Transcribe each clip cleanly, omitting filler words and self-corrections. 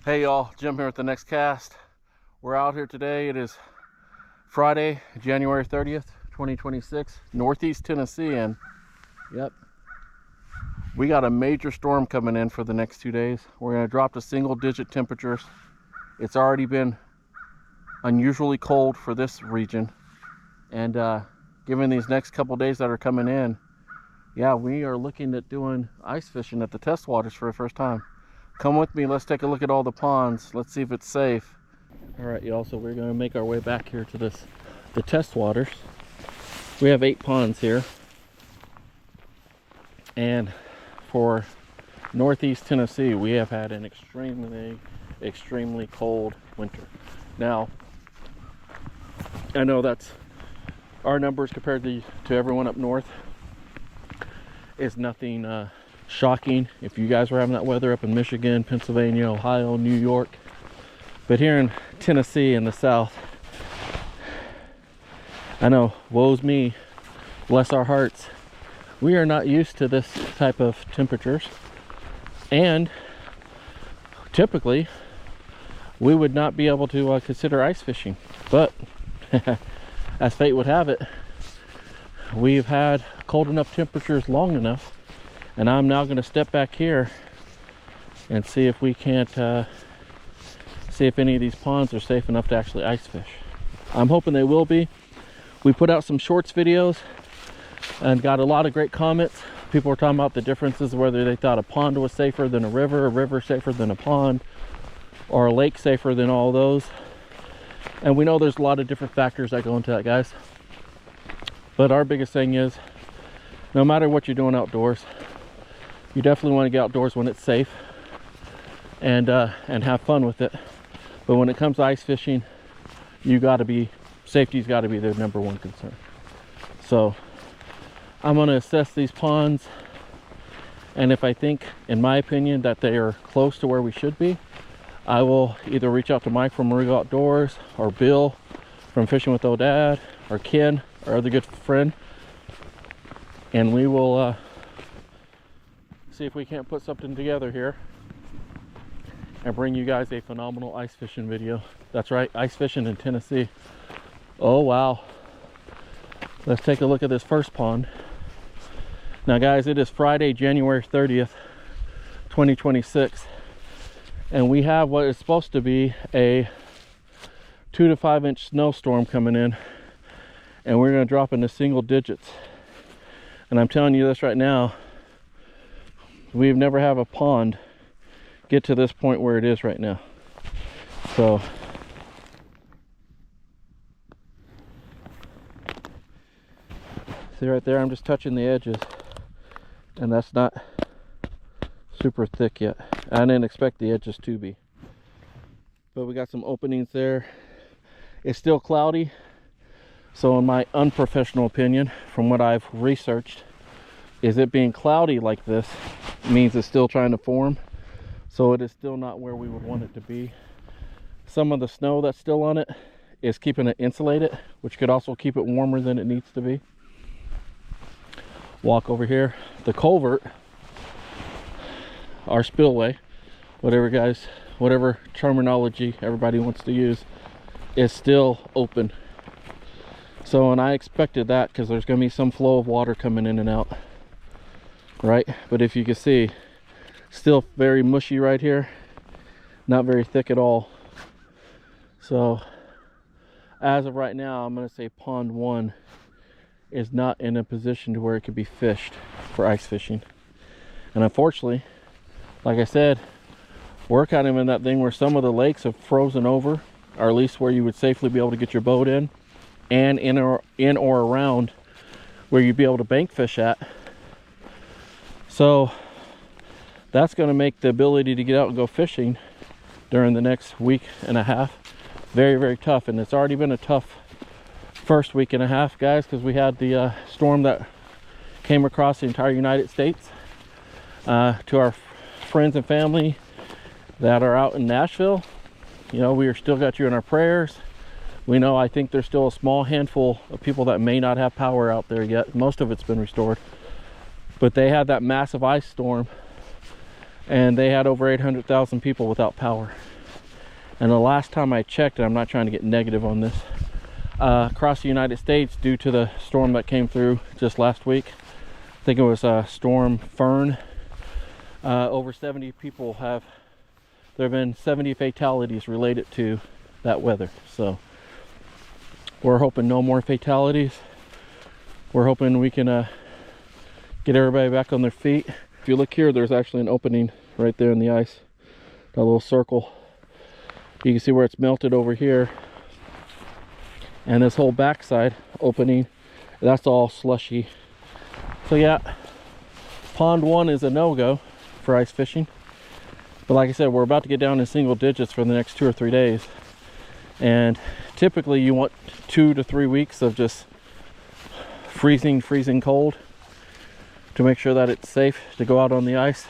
Hey y'all, Jim here with the next cast. We're out here today. It is Friday, January 30th, 2026, Northeast Tennessee, and yep, we got a major storm coming in for the next 2 days. We're going to drop to single-digit temperatures. It's already been unusually cold for this region, and given these next couple days that are coming in, yeah, we are looking at doing ice fishing at the test waters for the first time. Come with me, let's take a look at all the ponds. Let's see if it's safe. All right, y'all, so we're gonna make our way back here to the test waters. We have 8 ponds here. And for Northeast Tennessee, we have had an extremely cold winter. Now, I know that's our numbers compared to everyone up north is nothing shocking if you guys were having that weather up in Michigan, Pennsylvania, Ohio, New York. But here in Tennessee in the south, I know, woe's me, bless our hearts, we are not used to this type of temperatures, and typically we would not be able to consider ice fishing. But as fate would have it, we've had cold enough temperatures long enough, and I'm now going to step back here and see if we can't see if any of these ponds are safe enough to actually ice fish. I'm hoping they will be. We put out some shorts videos and got a lot of great comments. People were talking about the differences, whether they thought a pond was safer than a river safer than a pond, or a lake safer than all those. And we know there's a lot of different factors that go into that, guys. But our biggest thing is, no matter what you're doing outdoors, you definitely want to get outdoors when it's safe and have fun with it. But when it comes to ice fishing, safety's got to be the #1 concern. So I'm going to assess these ponds, and if I think, in my opinion, that they are close to where we should be, I will either reach out to Mike from Marigo Outdoors, or Bill from Fishing with O'Dad, or Ken, our other good friend, and we will see if we can't put something together here and bring you guys a phenomenal ice fishing video. That's right, ice fishing in Tennessee. Oh wow. Let's take a look at this first pond. Now guys, it is Friday, January 30th, 2026, and we have what is supposed to be a 2 to 5 inch snowstorm coming in, and we're going to drop into single digits. And I'm telling you this right now, we've never had a pond get to this point where it is right now. So see right there, I'm just touching the edges, and that's not super thick yet. I didn't expect the edges to be, but we got some openings there. It's still cloudy, so in my unprofessional opinion, from what I've researched, is it being cloudy like this means it's still trying to form, so it is still not where we would want it to be. Some of the snow that's still on it is keeping it insulated, which could also keep it warmer than it needs to be. Walk over here, the culvert, our spillway, whatever terminology everybody wants to use, is still open. So, and I expected that because there's going to be some flow of water coming in and out, right? But if you can see, still very mushy right here, not very thick at all. So as of right now, I'm going to say pond 1 is not in a position to where it could be fished for ice fishing. And unfortunately, like I said, we're kind of in that thing where some of the lakes have frozen over, or at least where you would safely be able to get your boat in, and in or around where you'd be able to bank fish at. So that's going to make the ability to get out and go fishing during the next week and a half very, very tough. And it's already been a tough first week and a half, guys, because we had the storm that came across the entire United States. To our friends and family that are out in Nashville, you know, we are still got you in our prayers. We know, I think there's still a small handful of people that may not have power out there yet. Most of it's been restored, but they had that massive ice storm and they had over 800,000 people without power. And the last time I checked, and I'm not trying to get negative on this, across the United States, due to the storm that came through just last week, I think it was Storm Fern, over 70 people have, there have been 70 fatalities related to that weather. So we're hoping no more fatalities. We're hoping we can get everybody back on their feet. If you look here, there's actually an opening right there in the ice, that little circle. You can see where it's melted over here, and this whole backside opening, that's all slushy. So yeah, pond 1 is a no-go for ice fishing. But like I said, we're about to get down in single digits for the next 2 or 3 days, and typically you want 2 to 3 weeks of just freezing cold to make sure that it's safe to go out on the ice.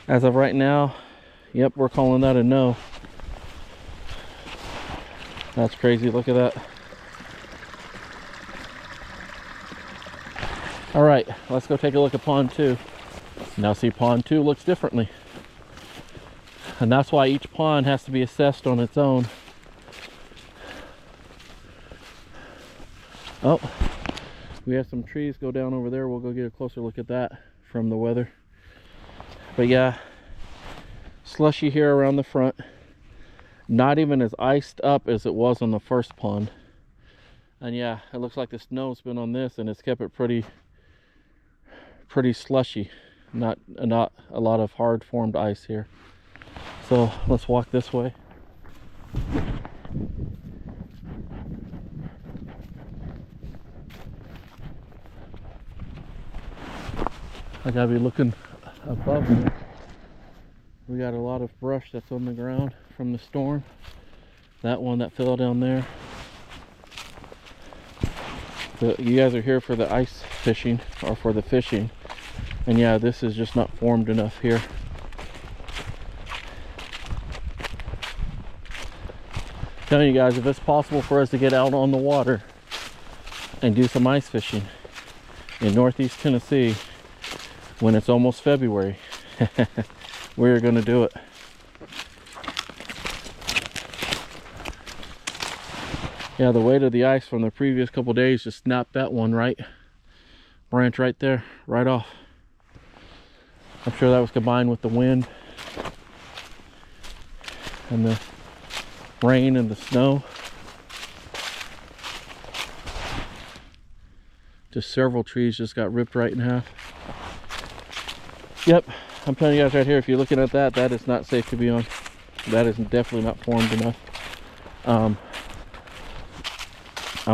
As of right now, yep, we're calling that a no. That's crazy, look at that. All right, let's go take a look at pond 2. Now see, pond 2 looks differently. And that's why each pond has to be assessed on its own. Oh, we have some trees go down over there. We'll go get a closer look at that from the weather. But yeah, slushy here around the front. Not even as iced up as it was on the first pond. And yeah, it looks like the snow's been on this and it's kept it pretty slushy. Not a lot of hard formed ice here. So let's walk this way. I gotta be looking above me. We got a lot of brush that's on the ground from the storm. That one that fell down there. So you guys are here for the ice fishing or for the fishing. And yeah, this is just not formed enough here. Telling you guys, if it's possible for us to get out on the water and do some ice fishing in Northeast Tennessee when it's almost February, we're gonna do it. Yeah, the weight of the ice from the previous couple days just snapped that one branch right there, right off. I'm sure that was combined with the wind and the rain and the snow. Just several trees just got ripped right in half. Yep, I'm telling you guys right here, if you're looking at that, that is not safe to be on. That is definitely not formed enough. I'm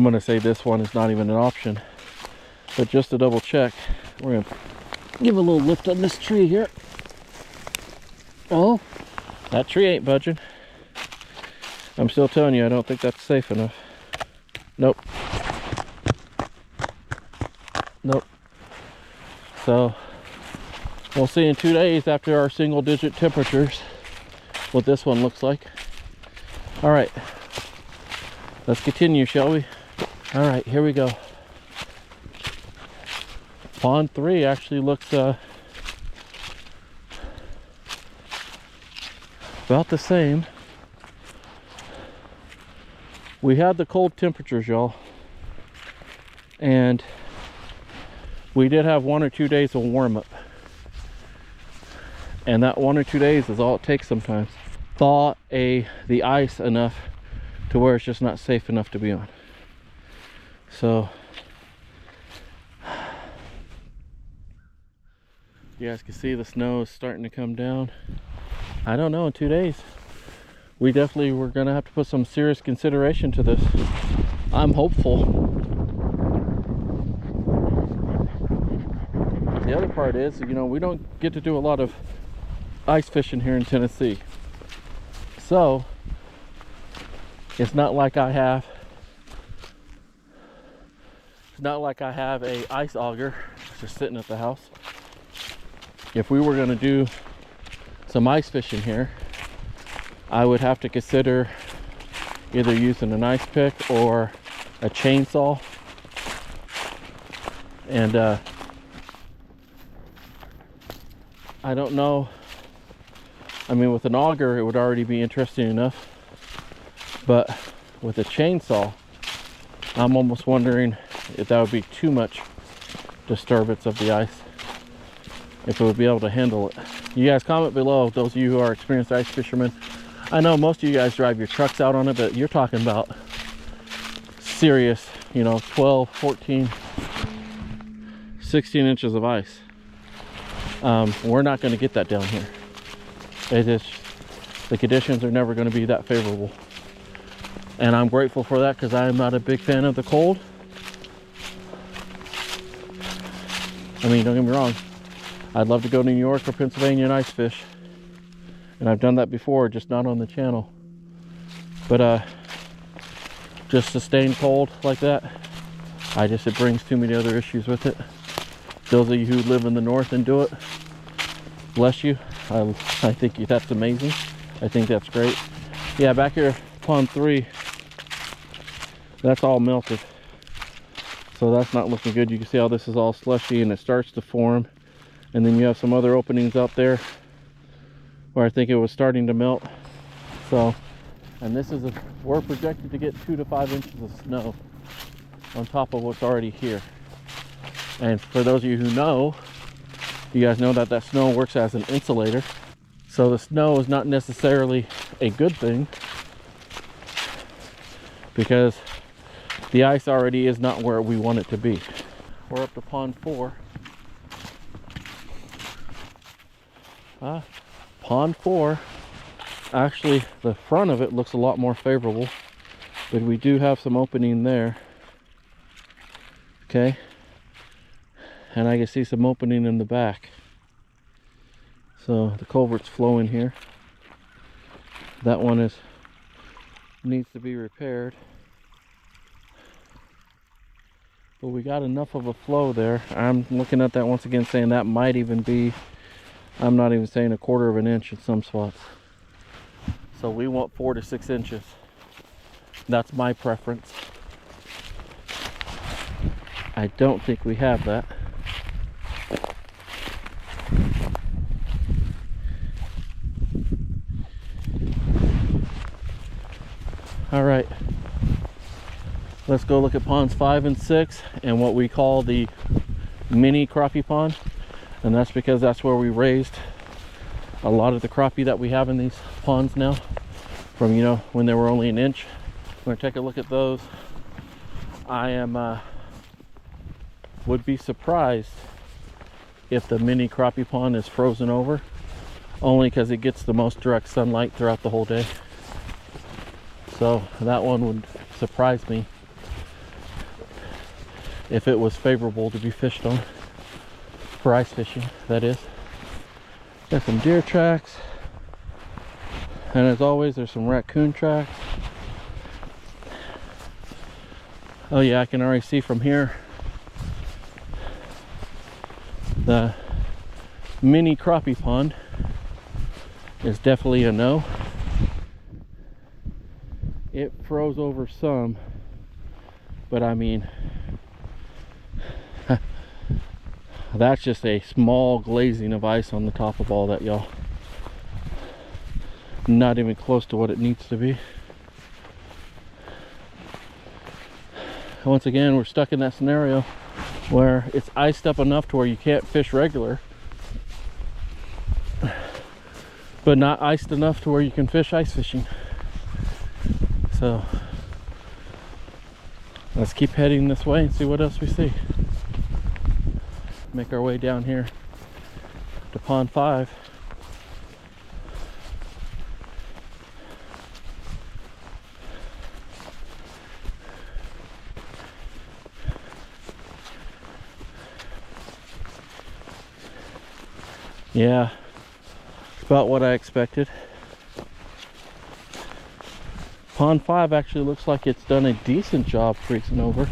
gonna say this one is not even an option. But just to double check, we're gonna give a little lift on this tree here. Oh, that tree ain't budging. I'm still telling you, I don't think that's safe enough. Nope. Nope. So we'll see in 2 days after our single digit temperatures what this one looks like. All right, let's continue, shall we? All right, here we go. Pond 3 actually looks about the same. We had the cold temperatures, y'all, and we did have 1 or 2 days of warm up, and that 1 or 2 days is all it takes sometimes. Thaw the ice enough to where it's just not safe enough to be on. So you guys can see the snow is starting to come down. I don't know, in 2 days we definitely were gonna have to put some serious consideration to this. I'm hopeful. The other part is, you know, we don't get to do a lot of ice fishing here in Tennessee, so it's not like I have a ice auger just sitting at the house. If we were going to do some ice fishing here, I would have to consider either using an ice pick or a chainsaw. And I don't know I mean, with an auger, it would already be interesting enough. But with a chainsaw, I'm almost wondering if that would be too much disturbance of the ice, if it would be able to handle it. You guys comment below, those of you who are experienced ice fishermen. I know most of you guys drive your trucks out on it, but you're talking about serious, you know, 12, 14, 16 inches of ice. We're not going to get that down here. It is, the conditions are never going to be that favorable. And I'm grateful for that, because I am not a big fan of the cold. I mean, don't get me wrong, I'd love to go to New York or Pennsylvania and ice fish, and I've done that before, just not on the channel. But just sustained cold like that, it brings too many other issues with it. Those of you who live in the north and do it, bless you. I think that's amazing. I think that's great. Yeah, back here, pond 3, that's all melted. So that's not looking good. You can see how this is all slushy and it starts to form. And then you have some other openings out there where I think it was starting to melt. So, and this is, we're projected to get 2 to 5 inches of snow on top of what's already here. And for those of you who know, you guys know that that snow works as an insulator. So the snow is not necessarily a good thing, because the ice already is not where we want it to be. We're up to pond 4. Pond 4, actually the front of it looks a lot more favorable, but we do have some opening there. Okay, and I can see some opening in the back. So the culvert's flowing here. That one needs to be repaired. But we got enough of a flow there. I'm looking at that once again, saying that might even be, I'm not even saying 1/4 of an inch in some spots. So we want 4 to 6 inches. That's my preference. I don't think we have that. All right. Let's go look at ponds 5 and 6 and what we call the mini crappie pond. And that's because that's where we raised a lot of the crappie that we have in these ponds now, from, you know, when they were only an inch. We're gonna take a look at those. I would be surprised if the mini crappie pond is frozen over, only because it gets the most direct sunlight throughout the whole day. So that one would surprise me if it was favorable to be fished on, for ice fishing, that is. Got some deer tracks, and as always there's some raccoon tracks. Oh yeah, I can already see from here the mini crappie pond is definitely a no. It froze over some, but I mean, that's just a small glazing of ice on the top of all that, y'all. Not even close to what it needs to be. Once again, we're stuck in that scenario where it's iced up enough to where you can't fish regular, but not iced enough to where you can fish ice fishing. So let's keep heading this way and see what else we see. Make our way down here to pond 5. Yeah, about what I expected. Pond 5 actually looks like it's done a decent job freezing over.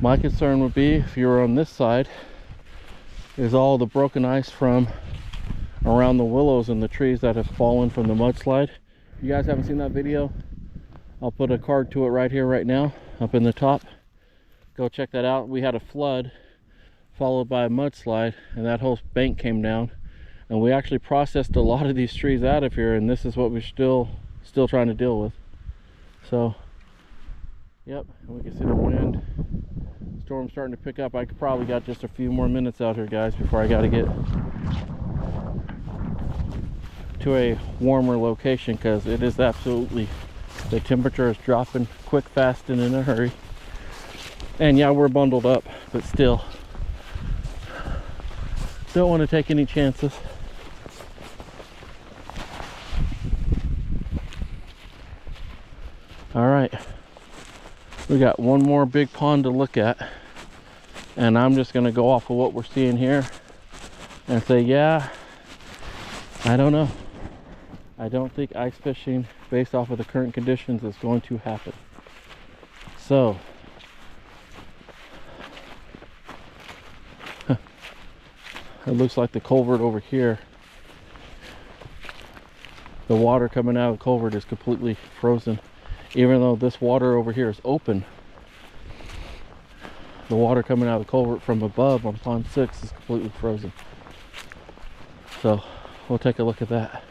My concern would be, if you were on this side, is all the broken ice from around the willows and the trees that have fallen from the mudslide. If you guys haven't seen that video, I'll put a card to it right here, right now, up in the top. Go check that out. We had a flood followed by a mudslide, and that whole bank came down. And we actually processed a lot of these trees out of here, and this is what we're still trying to deal with. So, yep, and we can see the wind. Storm's starting to pick up. I could probably got just a few more minutes out here, guys, before I got to get to a warmer location, because it is absolutely, the temperature is dropping quick, fast, and in a hurry. And yeah, we're bundled up, but still don't want to take any chances. All right, we got one more big pond to look at, and I'm just going to go off of what we're seeing here and say, yeah, I don't know. I don't think ice fishing based off of the current conditions is going to happen. So it looks like the culvert over here, the water coming out of the culvert is completely frozen. Even though this water over here is open, the water coming out of the culvert from above on pond 6 is completely frozen. So we'll take a look at that.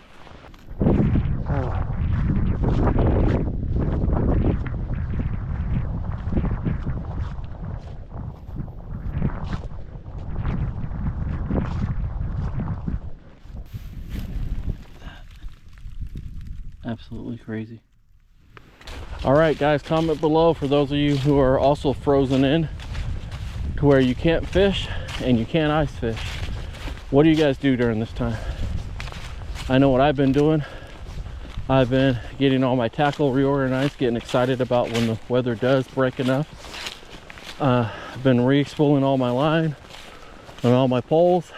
Absolutely crazy. All right, guys, comment below for those of you who are also frozen in to where you can't fish and you can't ice fish. What do you guys do during this time? I know what I've been doing. I've been getting all my tackle reorganized, getting excited about when the weather does break enough. I've been re-spooling all my line and all my poles.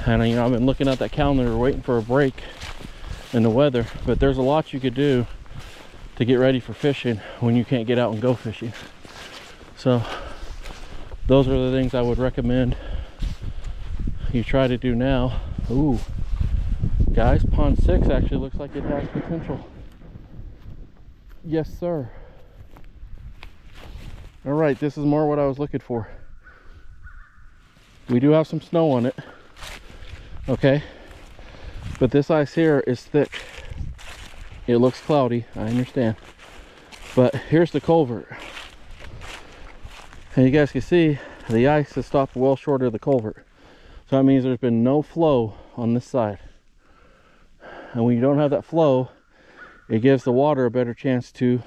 And you know, I've been looking at that calendar waiting for a break in the weather, but there's a lot you could do to get ready for fishing when you can't get out and go fishing. So those are the things I would recommend you try to do now. Ooh, guys, pond 6 actually looks like it has potential. Yes, sir. All right, this is more what I was looking for. We do have some snow on it, okay, but this ice here is thick. It looks cloudy, I understand, but here's the culvert, and you guys can see the ice has stopped well short of the culvert. So that means there's been no flow on this side, and when you don't have that flow, it gives the water a better chance to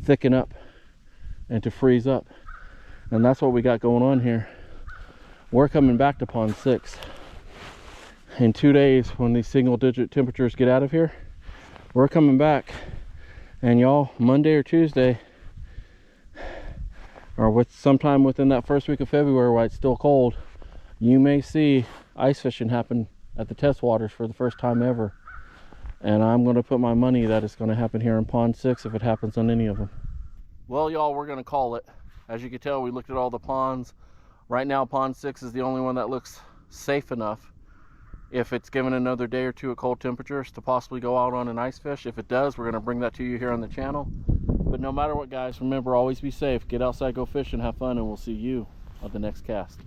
thicken up and to freeze up. And that's what we got going on here. We're coming back to pond 6 in 2 days. When these single digit temperatures get out of here, we're coming back, and y'all, Monday or Tuesday, or with sometime within that first week of February while it's still cold, you may see ice fishing happen at the test waters for the first time ever. And I'm going to put my money that it's going to happen here in pond 6 if it happens on any of them. Well, y'all, we're going to call it. As you can tell, we looked at all the ponds. Right now, pond 6 is the only one that looks safe enough, if it's given another day or two at cold temperatures, to possibly go out on an ice fish. If it does, we're going to bring that to you here on the channel. But no matter what, guys, remember, always be safe. Get outside, go fish, and have fun, and we'll see you on the next cast.